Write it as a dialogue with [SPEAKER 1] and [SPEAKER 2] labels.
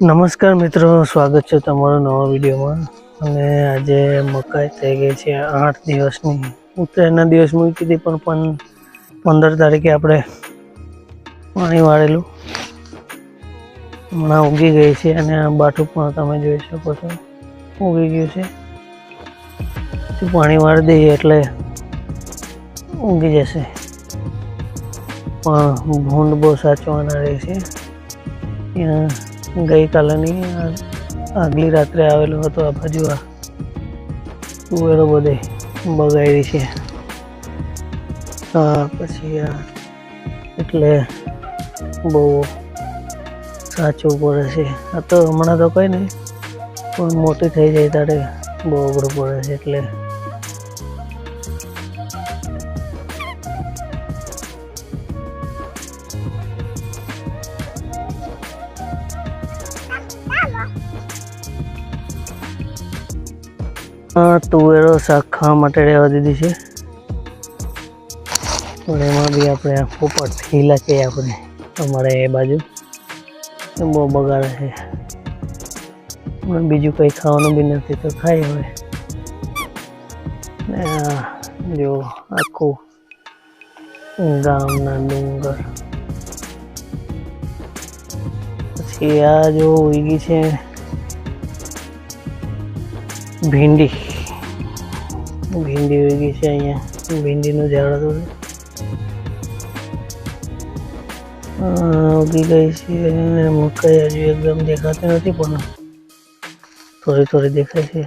[SPEAKER 1] નમસ્કાર મિત્રો, સ્વાગત છે તમારો નવા વિડીયોમાં. અને આજે મકાઈ થઈ ગઈ છે 8 દિવસની. ઉત્તરાયણના દિવસ મૂકી હતી પણ 15 તારીખે આપણે પાણી વાળેલું. હમણાં ઉગી ગઈ છે અને આ બાટું પણ તમે જોઈ શકો છો ઉગી ગયું છે. પાણી વાળી દઈએ એટલે ઉગી જશે, પણ ભૂંડ બહુ સાચવાના રહે છે. ગઈકાલની આગલી રાત્રે આવેલો હતો આ બાજુ. આ તુવેરો બધે બગાડી છે. પછી એટલે બહુ સાચવું પડે છે. આ તો હમણાં તો કંઈ નહીં, પણ મોટી થઈ જાય ત્યારે બહુ અઘરું પડે છે. એટલે તુવેરો શાક ખાવા માટે રહેવા દીધી છે. પણ એમાં બી આપણે પોપટ હીલા કહીએ આપણે અમારે એ બાજુ બહુ બગાડે છે. બીજું કંઈ ખાવાનું બી નથી તો ખાઈ હવે. જો આખું ગામના ડુંગર. પછી આ જો ઉગી છે ભીંડી ઉગી છે. અહીંયા ભીંડીનું ઝાડ હતું, ઉગી ગઈ છે. મકાઈ હજુ એકદમ દેખાતી નથી પણ થોડી દેખાય છે.